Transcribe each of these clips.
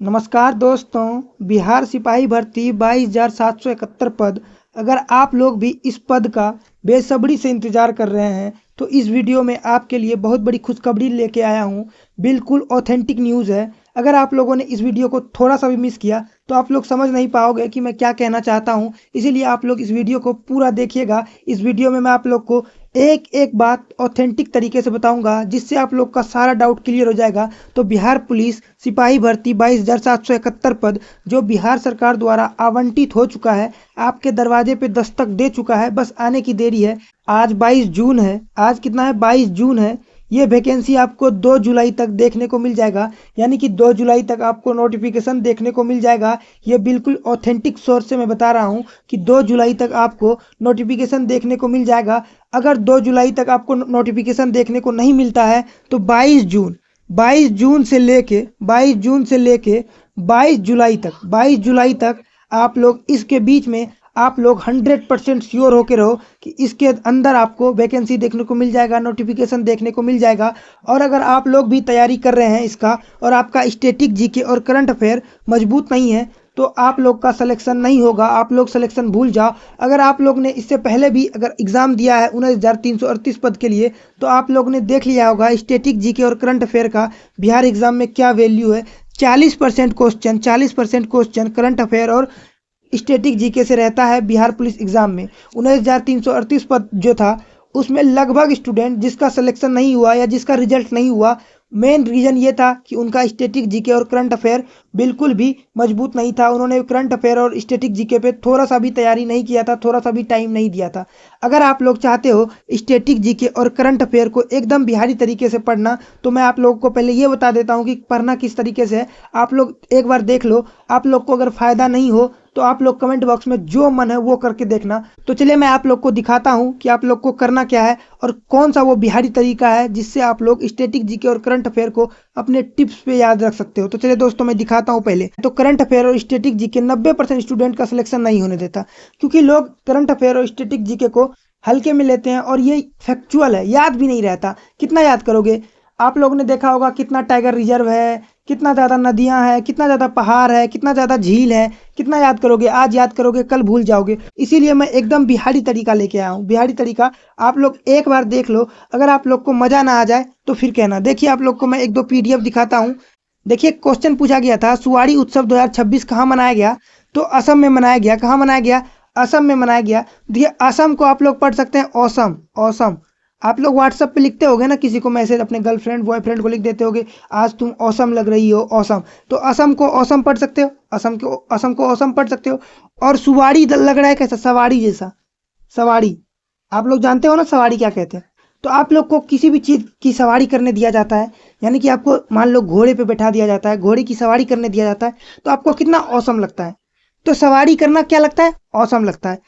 नमस्कार दोस्तों, बिहार सिपाही भर्ती 22,771 पद। अगर आप लोग भी इस पद का बेसब्री से इंतजार कर रहे हैं तो इस वीडियो में आपके लिए बहुत बड़ी खुशखबरी लेके आया हूं। बिल्कुल ऑथेंटिक न्यूज़ है। अगर आप लोगों ने इस वीडियो को थोड़ा सा भी मिस किया तो आप लोग समझ नहीं पाओगे कि मैं क्या कहना चाहता हूं। इसीलिए आप लोग इस वीडियो को पूरा देखिएगा। इस वीडियो में मैं आप लोग को एक एक बात ऑथेंटिक तरीके से बताऊंगा, जिससे आप लोग का सारा डाउट क्लियर हो जाएगा। तो बिहार पुलिस सिपाही भर्ती 22,771 पद जो बिहार सरकार द्वारा आवंटित हो चुका है, आपके दरवाजे पे दस्तक दे चुका है। बस आने की देरी है। आज 22 जून है। आज कितना है? 22 जून है। ये वैकेंसी आपको 2 जुलाई तक देखने को मिल जाएगा, यानी कि 2 जुलाई तक आपको नोटिफिकेशन देखने को मिल जाएगा। ये बिल्कुल ऑथेंटिक सोर्स से मैं बता रहा हूँ कि 2 जुलाई तक आपको नोटिफिकेशन देखने को मिल जाएगा। अगर 2 जुलाई तक आपको नोटिफिकेशन देखने को नहीं मिलता है तो 22 जून से लेके 22 जुलाई तक आप लोग इसके बीच में आप लोग 100% श्योर होके रहो कि इसके अंदर आपको वैकेंसी देखने को मिल जाएगा, नोटिफिकेशन देखने को मिल जाएगा। और अगर आप लोग भी तैयारी कर रहे हैं इसका और आपका स्टैटिक जीके और करंट अफेयर मजबूत नहीं है तो आप लोग का सिलेक्शन नहीं होगा। आप लोग सिलेक्शन भूल जाओ। अगर आप लोग ने इससे पहले भी अगर एग्जाम दिया है 19,338 पद के लिए तो आप लोग ने देख लिया होगा स्टैटिक जीके और करंट अफेयर का बिहार एग्जाम में क्या वैल्यू है। 40% क्वेश्चन करंट अफेयर और स्टैटिक जीके से रहता है बिहार पुलिस एग्जाम में। 19,338 पद जो था उसमें लगभग स्टूडेंट जिसका सिलेक्शन नहीं हुआ या जिसका रिजल्ट नहीं हुआ, मेन रीज़न ये था कि उनका स्टैटिक जीके और करंट अफेयर बिल्कुल भी मजबूत नहीं था। उन्होंने करंट अफेयर और स्टैटिक जीके पे थोड़ा सा भी तैयारी नहीं किया था, थोड़ा सा भी टाइम नहीं दिया था। अगर आप लोग चाहते हो स्टैटिक जीके और करंट अफेयर को एकदम बिहारी तरीके से पढ़ना तो मैं आप लोगों को पहले ये बता देता हूँ कि पढ़ना किस तरीके से है। आप लोग एक बार देख लो। आप लोग को अगर फ़ायदा नहीं हो तो आप लोग कमेंट बॉक्स में जो मन है वो करके देखना। तो चलिए मैं आप लोग को दिखाता हूँ कि आप लोग को करना क्या है और कौन सा वो बिहारी तरीका है जिससे आप लोग स्टैटिक जीके और करंट अफेयर को अपने टिप्स पे याद रख सकते हो। तो चलिए दोस्तों मैं दिखाता हूँ। पहले तो करंट अफेयर और स्टैटिक जीके 90% स्टूडेंट का सिलेक्शन नहीं होने देता, क्योंकि लोग करंट अफेयर और स्टैटिक जीके को हल्के में लेते हैं और ये फैक्चुअल है, याद भी नहीं रहता। कितना याद करोगे? आप लोगों ने देखा होगा कितना टाइगर रिजर्व है, कितना ज़्यादा नदियां हैं, कितना ज़्यादा पहाड़ है, कितना ज़्यादा झील है। कितना याद करोगे? आज याद करोगे, कल भूल जाओगे। इसीलिए मैं एकदम बिहारी तरीका लेके आया हूँ। बिहारी तरीका आप लोग एक बार देख लो। अगर आप लोग को मज़ा ना आ जाए तो फिर कहना। देखिए आप लोग को मैं एक दो PDF दिखाता हूँ। देखिए क्वेश्चन पूछा गया था, सुवाड़ी उत्सव 2026 कहाँ मनाया गया? तो असम में मनाया गया। कहाँ मनाया गया? असम में मनाया गया। देखिए असम को आप लोग पढ़ सकते हैं औसम। औसम आप लोग व्हाट्सएप पे लिखते होगे ना, किसी को मैसेज, अपने गर्लफ्रेंड बॉयफ्रेंड को लिख देते होगे, आज तुम औसम लग रही हो, औसम। तो असम को औसम पढ़ सकते हो, असम को औसम पढ़ सकते हो। और सुवाड़ी लग रहा है कैसा? सवारी जैसा। सवारी आप लोग जानते हो ना सवारी क्या कहते हैं। तो आप लोग को किसी भी चीज़ की सवारी करने दिया जाता है, यानी कि आपको मान लो घोड़े पे बैठा दिया जाता है, घोड़े की सवारी करने दिया जाता है, तो आपको कितना औसम लगता है। तो सवारी करना क्या लगता है? औसम लगता है।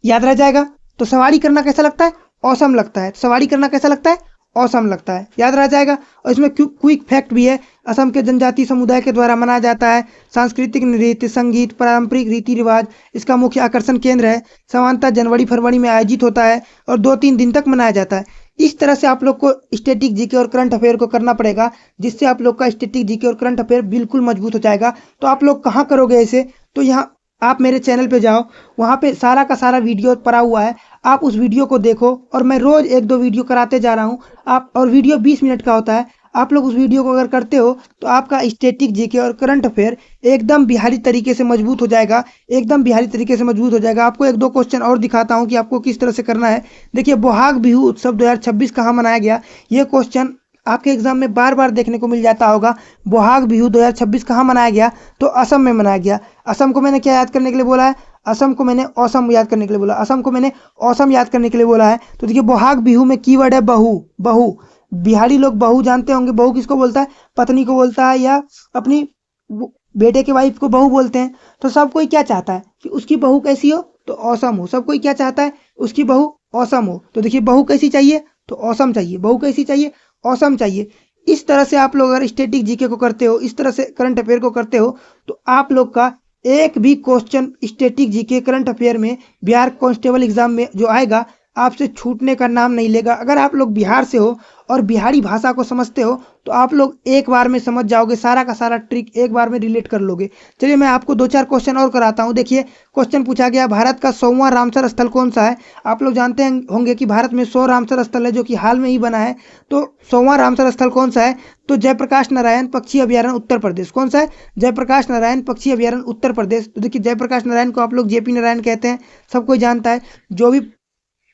याद रह जाएगा। तो सवारी करना कैसा लगता है? औसम लगता है। सवारी करना कैसा लगता है? औसम लगता है। याद रह जाएगा। और इसमें क्विक फैक्ट भी है। असम के जनजातीय समुदाय के द्वारा मनाया जाता है। सांस्कृतिक नृत्य, संगीत, पारंपरिक रीति रिवाज इसका मुख्य आकर्षण केंद्र है। सामान्यतः जनवरी फरवरी में आयोजित होता है और 2-3 दिन तक मनाया जाता है। इस तरह से आप लोग को स्टैटिक जीके और करंट अफेयर को करना पड़ेगा, जिससे आप लोग का स्टैटिक जीके और करंट अफेयर बिल्कुल मजबूत हो जाएगा। तो आप लोग कहाँ करोगे ऐसे? तो यहाँ आप मेरे चैनल पे जाओ, वहाँ पे सारा का सारा वीडियो पड़ा हुआ है। आप उस वीडियो को देखो और मैं रोज 1-2 वीडियो कराते जा रहा हूँ। आप और वीडियो 20 मिनट का होता है। आप लोग उस वीडियो को अगर करते हो तो आपका स्टैटिक जीके और करंट अफेयर एकदम बिहारी तरीके से मजबूत हो जाएगा। एकदम बिहारी तरीके से मजबूत हो जाएगा। आपको 1-2 क्वेश्चन और दिखाता हूँ कि आपको किस तरह से करना है। देखिए, बोहाग बिहू उत्सव 2026 कहाँ मनाया गया? ये क्वेश्चन आपके एग्जाम में बार बार देखने को मिल जाता होगा। बोहाग बिहू 2026 कहाँ मनाया गया? तो असम में मनाया गया। असम को मैंने क्या याद करने के लिए बोला है? असम को मैंने औसम याद करने के लिए बोला। असम को मैंने औसम याद करने के लिए बोला है। तो देखिए, बोहाग बिहू में कीवर्ड है बहू। बहू बिहारी लोग बहू जानते होंगे। बहू किसको बोलता है? पत्नी को बोलता है, या अपनी बेटे के वाइफ को बहू बोलते हैं। तो सब कोई क्या चाहता है कि उसकी बहू कैसी हो? तो औसम हो। सब कोई क्या चाहता है? उसकी बहू औसम हो। तो देखिए, बहू कैसी चाहिए? तो औसम चाहिए। बहू कैसी चाहिए? औसम चाहिए। इस तरह से आप लोग अगर स्टैटिक जीके को करते हो, इस तरह से करंट अफेयर को करते हो, तो आप लोग का एक भी question static GK current affair में बिहार कांस्टेबल एग्जाम में जो आएगा, आपसे छूटने का नाम नहीं लेगा। अगर आप लोग बिहार से हो और बिहारी भाषा को समझते हो तो आप लोग एक बार में समझ जाओगे, सारा का सारा ट्रिक एक बार में रिलेट कर लोगे। चलिए मैं आपको 2-4 क्वेश्चन और कराता हूँ। देखिए क्वेश्चन पूछा गया, भारत का 100वां रामसर स्थल कौन सा है? आप लोग जानते होंगे कि भारत में 100 रामसर स्थल है जो कि हाल में ही बना है। तो 100वां रामसर स्थल कौन सा है? तो जयप्रकाश नारायण पक्षी अभ्यारण्य उत्तर प्रदेश। कौन सा है? जयप्रकाश नारायण पक्षी अभ्यारण्य उत्तर प्रदेश। तो देखिए जयप्रकाश नारायण को आप लोग जेपी नारायण कहते हैं, सब कोई जानता है। जो भी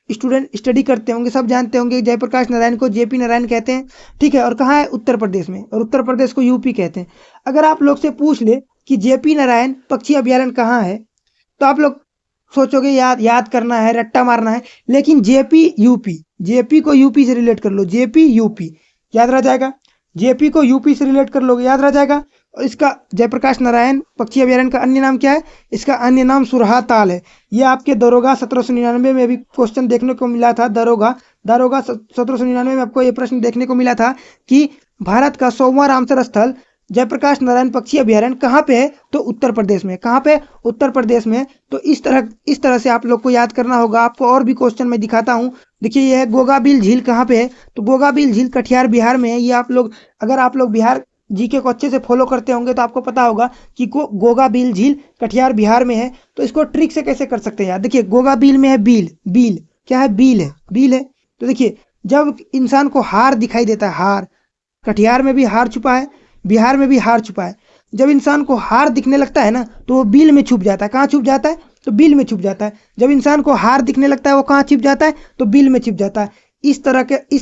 स्टूडेंट स्टडी करते होंगे सब जानते होंगे जयप्रकाश नारायण को जेपी नारायण कहते हैं। ठीक है, और कहाँ है? उत्तर प्रदेश में, और उत्तर प्रदेश को यूपी कहते हैं। अगर आप लोग से पूछ ले कि जेपी नारायण पक्षी अभ्यारण्य कहाँ है, तो आप लोग सोचोगे याद याद करना है, रट्टा मारना है, लेकिन जेपी यूपी, जेपी को यूपी से रिलेट कर लो, जेपी यूपी याद रह जाएगा। जेपी को यूपी से रिलेट कर लोगे, याद रह जाएगा। और इसका जयप्रकाश नारायण पक्षी अभ्यारण्य का अन्य नाम क्या है? इसका अन्य नाम सुरहा ताल है। ये आपके दरोगा 1799 में भी क्वेश्चन देखने को मिला था। दरोगा 1799 में आपको ये प्रश्न देखने को मिला था कि भारत का 100वां रामसर स्थल जयप्रकाश नारायण पक्षी अभ्यारण्य कहाँ पे है? तो उत्तर प्रदेश में। कहाँ पे? उत्तर प्रदेश में। तो इस तरह से आप लोग को याद करना होगा। आपको और भी क्वेश्चन मैं दिखाता हूँ। देखिए ये है गोगाबिल झील कहाँ पे है? तो गोगाबिल झील कटिहार बिहार में है। ये आप लोग, अगर आप लोग बिहार जीके को अच्छे से फॉलो करते होंगे तो आपको पता होगा कि गोगाबिल झील कटिहार बिहार में है। तो इसको ट्रिक से कैसे कर सकते हैं यार? देखिए गोगाबिल में है बील, बील क्या है? बील है, बील है। तो देखिए जब इंसान को हार दिखाई देता है, हार, कटिहार में भी हार छुपा है, बिहार में भी हार छुपा है। जब इंसान को हार दिखने लगता है ना तो वो बिल में छुप जाता है। कहाँ छुप जाता है? तो बिल में छुप जाता है। जब इंसान को हार दिखने लगता है वो कहाँ छिप जाता है? तो बिल में छिप जाता है। इस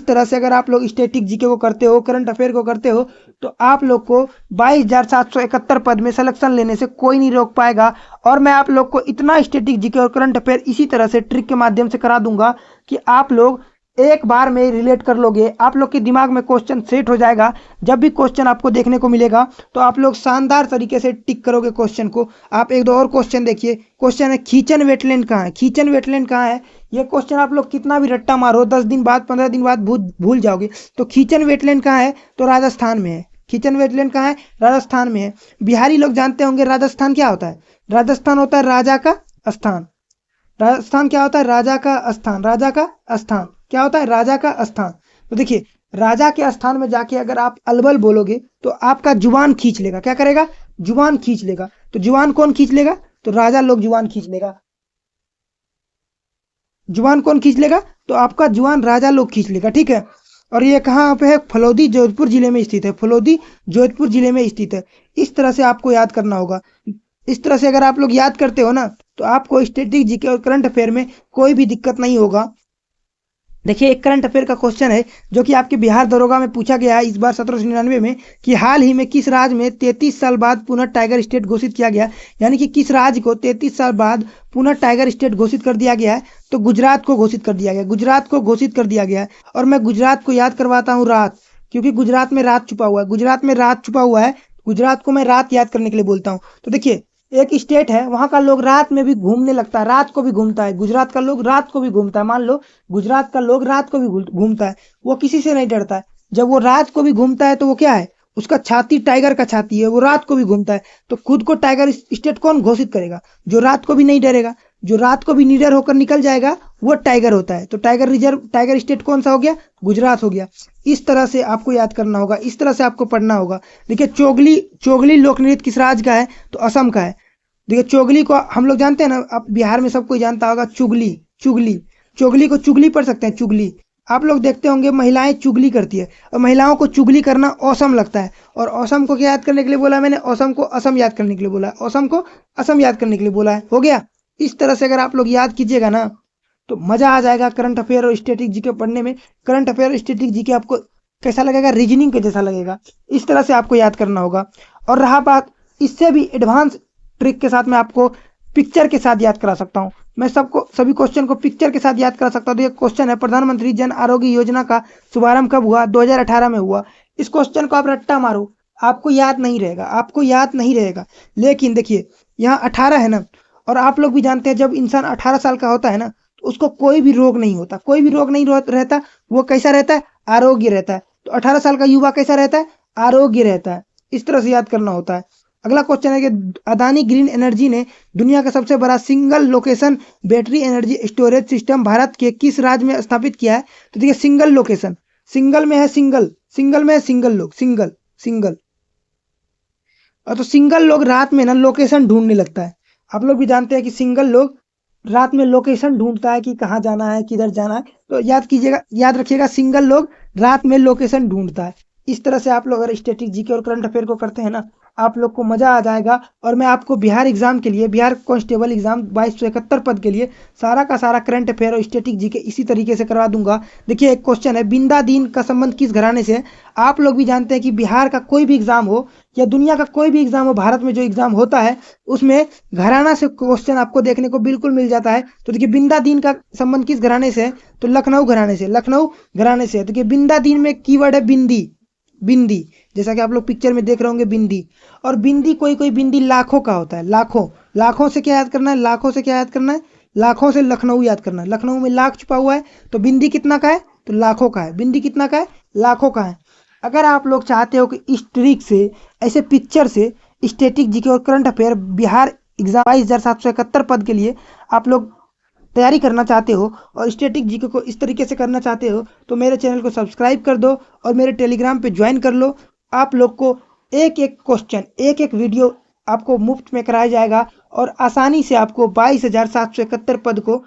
तरह से अगर आप लोग स्टैटिक जीके को करते हो, करंट अफेयर को करते हो, तो आप लोग को 22,771 पद में सिलेक्शन लेने से कोई नहीं रोक पाएगा। और मैं आप लोग को इतना स्टैटिक जीके और करंट अफेयर इसी तरह से ट्रिक के माध्यम से करा दूंगा कि आप लोग एक बार में रिलेट कर लोगे। आप लोग के दिमाग में क्वेश्चन सेट हो जाएगा। जब भी क्वेश्चन आपको देखने को मिलेगा तो आप लोग शानदार तरीके से टिक करोगे क्वेश्चन को। आप एक दो और क्वेश्चन देखिए। क्वेश्चन है खींचन वेटलैंड कहाँ है? खींचन वेटलैंड कहाँ है? ये क्वेश्चन आप लोग कितना भी रट्टा मारो 10 दिन बाद 15 दिन बाद भूल जाओगे। तो खींचन वेटलैंड कहाँ है? तो राजस्थान में है। खींचन वेटलैंड कहाँ है? राजस्थान में है। बिहारी लोग जानते होंगे राजस्थान क्या होता है? राजस्थान होता है राजा का स्थान। राजस्थान क्या होता है? राजा का स्थान। राजा का स्थान क्या होता है? राजा का स्थान। तो देखिए राजा के स्थान में जाके अगर आप अलबल बोलोगे तो आपका जुबान खींच लेगा। क्या करेगा? जुबान खींच लेगा। तो जुबान कौन खींच लेगा? तो राजा लोग जुबान खींच लेगा। जुबान कौन खींच लेगा? तो आपका जुबान राजा लोग खींच लेगा। ठीक है, और ये कहाँ पे है? फलोदी जोधपुर जिले में स्थित है। फलोदी जोधपुर जिले में स्थित है। इस तरह से आपको याद करना होगा। इस तरह से अगर आप लोग याद करते हो ना तो आपको स्टैटिक जीके और करंट अफेयर में कोई भी दिक्कत नहीं होगा। देखिए एक करंट अफेयर का क्वेश्चन है जो कि आपके बिहार दरोगा में पूछा गया है इस बार 1799 में कि हाल ही में किस राज्य में 33 साल बाद पुनः टाइगर स्टेट घोषित किया गया? यानी कि किस राज्य को 33 साल बाद पुनः टाइगर स्टेट घोषित कर दिया गया है? तो गुजरात को घोषित कर दिया गया। गुजरात को घोषित कर दिया गया है। और मैं गुजरात को याद करवाता हूँ रात, क्योंकि गुजरात में रात छुपा हुआ है। गुजरात में रात छुपा हुआ है। गुजरात को मैं रात याद करने के लिए बोलता हूँ। तो देखिए एक स्टेट है वहां का लोग रात में भी घूमने लगता है, रात को भी घूमता है। गुजरात का लोग रात को भी घूमता है। मान लो गुजरात का लोग रात को भी घूमता है। वो किसी से नहीं डरता है। जब वो रात को भी घूमता है तो वो क्या है? उसका छाती टाइगर का छाती है। वो रात को भी घूमता है। तो खुद को टाइगर स्टेट कौन घोषित करेगा? जो रात को भी नहीं डरेगा, जो रात को भी निडर होकर निकल जाएगा वो टाइगर होता है। तो टाइगर रिजर्व, टाइगर स्टेट कौन सा हो गया? गुजरात हो गया। इस तरह से आपको याद करना होगा, इस तरह से आपको पढ़ना होगा। देखिए चोगली लोक नृत्य किस राज्य का है? तो असम का है। देखिए चोगली को हम लोग जानते हैं ना, आप बिहार में सब कोई जानता होगा चुगली। चुगली, चोगली को चुगली पढ़ सकते हैं, चुगली। आप लोग देखते होंगे महिलाएं चुगली करती है और महिलाओं को चुगली करना औसम लगता है। और औसम को क्या याद करने के लिए बोला मैंने? औसम को असम याद करने के लिए बोला है। औसम को असम याद करने के लिए बोला है। हो गया। इस तरह से अगर आप लोग याद कीजिएगा ना तो मजा आ जाएगा करंट अफेयर और स्टैटिक जीके पढ़ने में। करंट अफेयर और स्टैटिक जीके आपको कैसा लगेगा? रीजनिंग के जैसा लगेगा। इस तरह से आपको याद करना होगा। और रहा बात इससे भी एडवांस ट्रिक के साथ मैं आपको पिक्चर के साथ याद करा सकता हूं। मैं सभी क्वेश्चन को पिक्चर के साथ याद करा सकता हूं। तो ये क्वेश्चन है प्रधानमंत्री जन आरोग्य योजना का शुभारंभ कब हुआ? 2018 में हुआ। इस क्वेश्चन को आप रट्टा मारो, आपको याद नहीं रहेगा, आपको याद नहीं रहेगा। लेकिन देखिए यहाँ 18 है ना, और आप लोग भी जानते हैं जब इंसान 18 साल का होता है ना तो उसको कोई भी रोग नहीं होता। कोई भी रोग नहीं रहता। वो कैसा रहता है? आरोग्य रहता है। तो 18 साल का युवा कैसा रहता है? आरोग्य रहता है। इस तरह से याद करना होता है। अगला क्वेश्चन है कि अदानी ग्रीन एनर्जी ने दुनिया का सबसे बड़ा single location battery energy storage system Bharat के किस राज्य में स्थापित किया है? तो देखिए सिंगल लोकेशन, सिंगल में है सिंगल, सिंगल में है सिंगल लोग, सिंगल सिंगल। और तो सिंगल लोग रात में ना लोकेशन ढूंढने लगता है। आप लोग भी जानते हैं कि सिंगल लोग रात में लोकेशन ढूंढता है कि कहाँ जाना है, किधर जाना है। तो याद कीजिएगा, याद रखिएगा, सिंगल लोग रात में लोकेशन ढूंढता है। इस तरह से आप लोग अगर स्टैटिक जीके और करंट अफेयर को करते हैं ना, आप लोग को मजा आ जाएगा। और मैं आपको बिहार एग्जाम के लिए, बिहार कांस्टेबल एग्जाम 2271 पद के लिए सारा का सारा करंट अफेयर और स्टैटिक जीके इसी तरीके से करवा दूंगा। देखिए एक क्वेश्चन है, बिंदा दीन का संबंध किस घराने से है? आप लोग भी जानते हैं कि बिहार का कोई भी एग्जाम हो या दुनिया का कोई भी एग्जाम हो, भारत में जो एग्जाम होता है उसमें घराना से क्वेश्चन आपको देखने को बिल्कुल मिल जाता है। तो देखिए बिंदा दीन का संबंध किस घराने से है? तो लखनऊ घराने से, लखनऊ घराने से। देखिए बिंदा दीन में कीवर्ड है बिंदी, बिंदी, जैसा कि आप लोग पिक्चर में देख रहे होंगे बिंदी। और बिंदी कोई कोई बिंदी लाखों का होता है, लाखों। लाखों से क्या याद करना है? लाखों से क्या याद करना है? लाखों से लखनऊ याद करना है। लखनऊ में लाख छुपा हुआ है, तो बिंदी कितना का है? तो लाखों का है। बिंदी कितना का है? लाखों का है। अगर आप लोग चाहते हो कि इस ट्रिक से, ऐसे पिक्चर से स्टैटिक जीके और करंट अफेयर बिहार एग्जाम 22,771 पद के लिए आप लोग तैयारी करना चाहते हो और स्टैटिक जीके को इस तरीके से करना चाहते हो, तो मेरे चैनल को सब्सक्राइब कर दो और मेरे टेलीग्राम पे ज्वाइन कर लो। आप लोग को एक एक क्वेश्चन, एक एक वीडियो आपको मुफ्त में कराया जाएगा और आसानी से आपको 22,771 पद को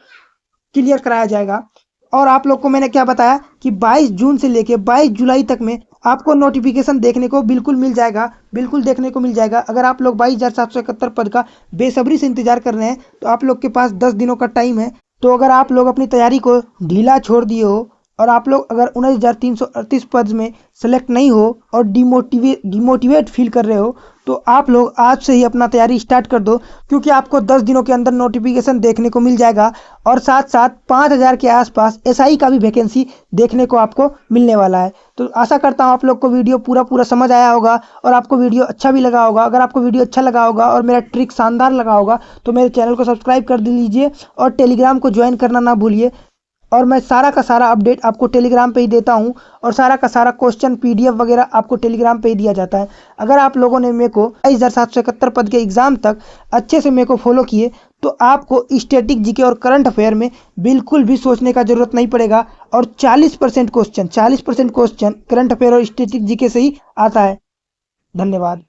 क्लियर कराया जाएगा। और आप लोग को मैंने क्या बताया कि 22 जून से लेके 22 जुलाई तक में आपको नोटिफिकेशन देखने को बिल्कुल मिल जाएगा, बिल्कुल देखने को मिल जाएगा। अगर आप लोग 22,771 पद का बेसब्री से इंतजार कर रहे हैं तो आप लोग के पास 10 दिनों का टाइम है। तो अगर आप लोग अपनी तैयारी को ढीला छोड़ दिए हो और आप लोग अगर 19,338 पद में सेलेक्ट नहीं हो और डिमोटिवेट फील कर रहे हो, तो आप लोग आज से ही अपना तैयारी स्टार्ट कर दो, क्योंकि आपको 10 दिनों के अंदर नोटिफिकेशन देखने को मिल जाएगा। और साथ साथ 5,000 के आसपास एसआई का भी वैकेंसी देखने को आपको मिलने वाला है। तो आशा करता हूँ आप लोग को वीडियो पूरा समझ आया होगा और आपको वीडियो अच्छा भी लगा होगा। अगर आपको वीडियो अच्छा लगा होगा और मेरा ट्रिक शानदार लगा होगा तो मेरे चैनल को सब्सक्राइब कर लीजिए और टेलीग्राम को ज्वाइन करना ना भूलिए। और मैं सारा का सारा अपडेट आपको टेलीग्राम पे ही देता हूँ और सारा का सारा क्वेश्चन पीडीएफ वगैरह आपको टेलीग्राम पे ही दिया जाता है। अगर आप लोगों ने मेरे को 22,771 पद के एग्जाम तक अच्छे से मेरे को फॉलो किए तो आपको स्टैटिक जीके और करंट अफेयर में बिल्कुल भी सोचने का जरूरत नहीं पड़ेगा। और 40% क्वेश्चन करंट अफेयर और स्टैटिक जीके से ही आता है। धन्यवाद।